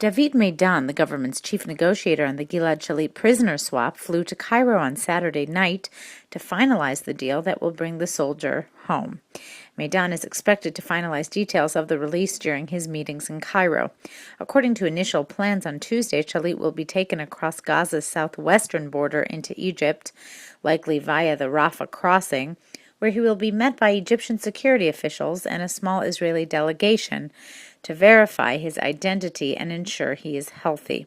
David Maidan, the government's chief negotiator on the Gilad Shalit prisoner swap, flew to Cairo on Saturday night to finalize the deal that will bring the soldier home. Maidan is expected to finalize details of the release during his meetings in Cairo. According to initial plans on Tuesday, Shalit will be taken across Gaza's southwestern border into Egypt, likely via the Rafah crossing, where he will be met by Egyptian security officials and a small Israeli delegation to verify his identity and ensure he is healthy.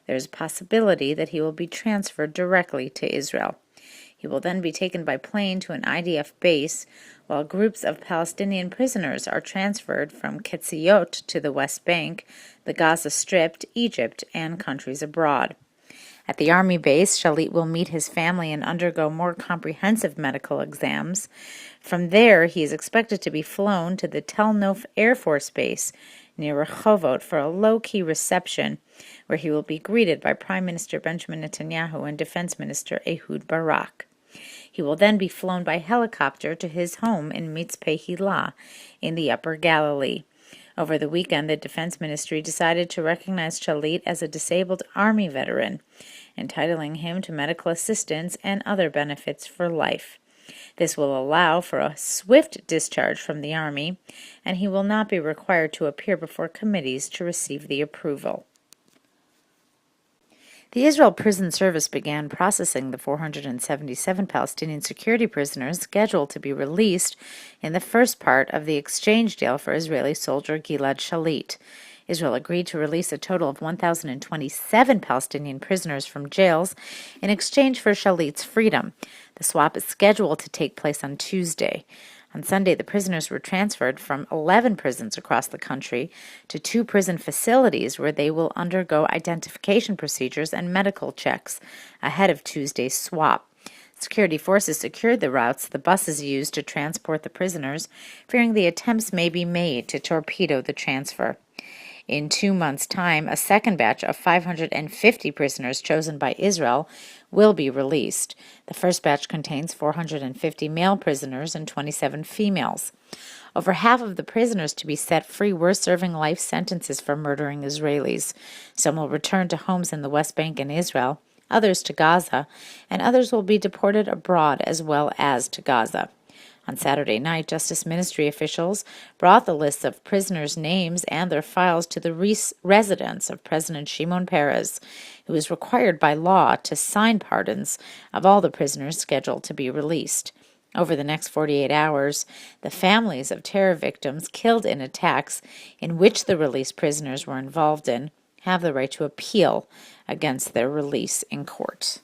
There is a possibility that he will be transferred directly to Israel. He will then be taken by plane to an IDF base, while groups of Palestinian prisoners are transferred from Ketziot to the West Bank, the Gaza Strip, Egypt, and countries abroad. At the army base, Shalit will meet his family and undergo more comprehensive medical exams. From there, he is expected to be flown to the Tel Nof Air Force Base near Rehovot for a low-key reception, where he will be greeted by Prime Minister Benjamin Netanyahu and Defense Minister Ehud Barak. He will then be flown by helicopter to his home in Mitzpeh Hilah in the Upper Galilee. Over the weekend, the Defense Ministry decided to recognize Shalit as a disabled Army veteran, entitling him to medical assistance and other benefits for life. This will allow for a swift discharge from the Army, and he will not be required to appear before committees to receive the approval. The Israel Prison Service began processing the 477 Palestinian security prisoners scheduled to be released in the first part of the exchange deal for Israeli soldier Gilad Shalit. Israel agreed to release a total of 1,027 Palestinian prisoners from jails in exchange for Shalit's freedom. The swap is scheduled to take place on Tuesday. On Sunday, the prisoners were transferred from 11 prisons across the country to 2 prison facilities where they will undergo identification procedures and medical checks ahead of Tuesday's swap. Security forces secured the routes the buses used to transport the prisoners, fearing the attempts may be made to torpedo the transfer. In 2 months' time, a second batch of 550 prisoners chosen by Israel will be released. The first batch contains 450 male prisoners and 27 females. Over half of the prisoners to be set free were serving life sentences for murdering Israelis. Some will return to homes in the West Bank and Israel, others to Gaza, and others will be deported abroad as well as to Gaza. On Saturday night, Justice Ministry officials brought the lists of prisoners' names and their files to the residence of President Shimon Peres, who is required by law to sign pardons of all the prisoners scheduled to be released. Over the next 48 hours, the families of terror victims killed in attacks in which the released prisoners were involved in have the right to appeal against their release in court.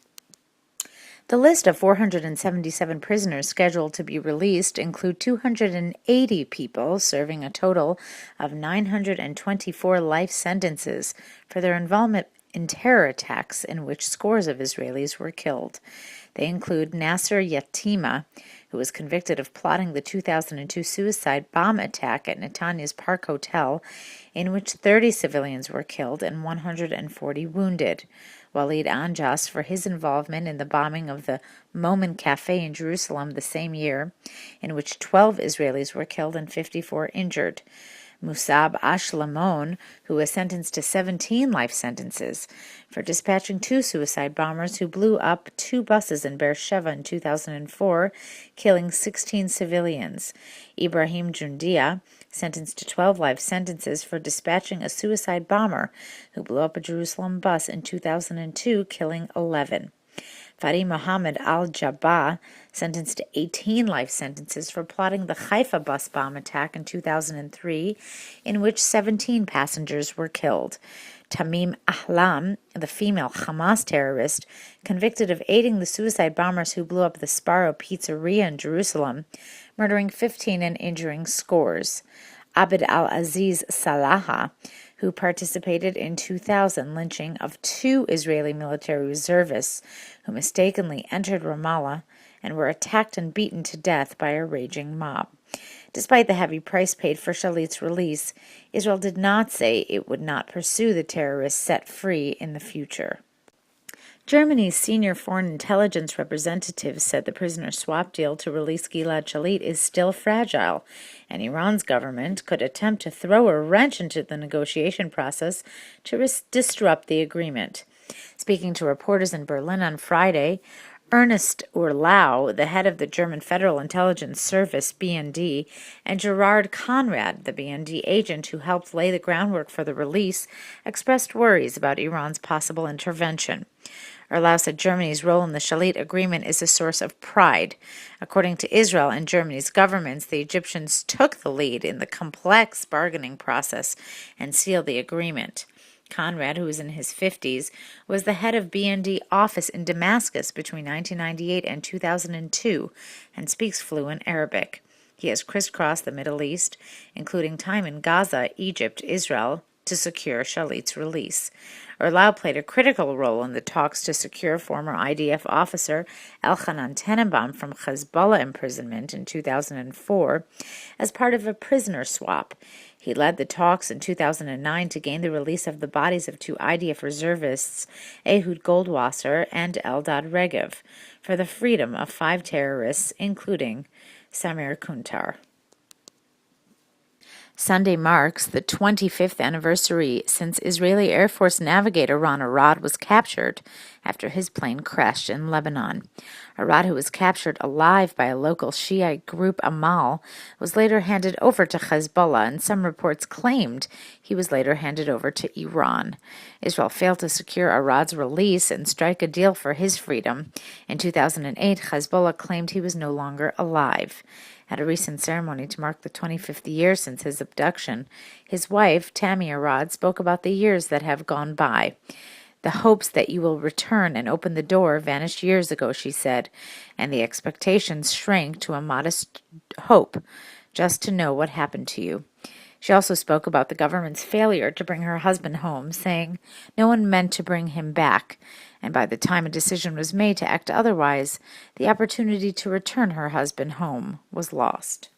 The list of 477 prisoners scheduled to be released include 280 people serving a total of 924 life sentences for their involvement in terror attacks in which scores of Israelis were killed. They include Nasser Yatima, who was convicted of plotting the 2002 suicide bomb attack at Netanya's Park Hotel, in which 30 civilians were killed and 140 wounded. Walid Anjas for his involvement in the bombing of the Momen Cafe in Jerusalem the same year, in which 12 Israelis were killed and 54 injured. Musab Ashlamon, who was sentenced to 17 life sentences for dispatching 2 suicide bombers who blew up 2 buses in Beersheba in 2004, killing 16 civilians. Ibrahim Jundia, sentenced to 12 life sentences for dispatching a suicide bomber who blew up a Jerusalem bus in 2002, killing 11. Fadi Mohammed al-Jabba, sentenced to 18 life sentences for plotting the Haifa bus bomb attack in 2003, in which 17 passengers were killed. Tamim Ahlam, the female Hamas terrorist, convicted of aiding the suicide bombers who blew up the Sparrow Pizzeria in Jerusalem, murdering 15 and injuring scores. Abd al-Aziz Salaha, who participated in 2000 lynching of 2 Israeli military reservists who mistakenly entered Ramallah and were attacked and beaten to death by a raging mob. Despite the heavy price paid for Shalit's release, Israel did not say it would not pursue the terrorists set free in the future. Germany's senior foreign intelligence representative said the prisoner swap deal to release Gilad Shalit is still fragile, and Iran's government could attempt to throw a wrench into the negotiation process to disrupt the agreement. Speaking to reporters in Berlin on Friday, Ernest Urlau, the head of the German Federal Intelligence Service, BND, and Gerard Conrad, the BND agent who helped lay the groundwork for the release, expressed worries about Iran's possible intervention. Urlau said Germany's role in the Shalit agreement is a source of pride. According to Israel and Germany's governments, the Egyptians took the lead in the complex bargaining process and sealed the agreement. Conrad, who is in his 50s, was the head of BND office in Damascus between 1998 and 2002 and speaks fluent Arabic. He has crisscrossed the Middle East, including time in Gaza, Egypt, Israel, to secure Shalit's release. Urlau played a critical role in the talks to secure former IDF officer Elchanan Tenenbaum from Hezbollah imprisonment in 2004 as part of a prisoner swap. He led the talks in 2009 to gain the release of the bodies of two IDF reservists, Ehud Goldwasser and Eldad Regev, for the freedom of 5 terrorists, including Samir Kuntar. Sunday marks the 25th anniversary since Israeli Air Force navigator Ron Arad was captured after his plane crashed in Lebanon. Arad, who was captured alive by a local Shiite group Amal, was later handed over to Hezbollah, and some reports claimed he was later handed over to Iran. Israel failed to secure Arad's release and strike a deal for his freedom. In 2008, Hezbollah claimed he was no longer alive. At a recent ceremony to mark the 25th year since his abduction, his wife, Tammy Arad, spoke about the years that have gone by. The hopes that you will return and open the door vanished years ago, she said, and the expectations shrank to a modest hope, just to know what happened to you. She also spoke about the government's failure to bring her husband home, saying no one meant to bring him back, and by the time a decision was made to act otherwise, the opportunity to return her husband home was lost.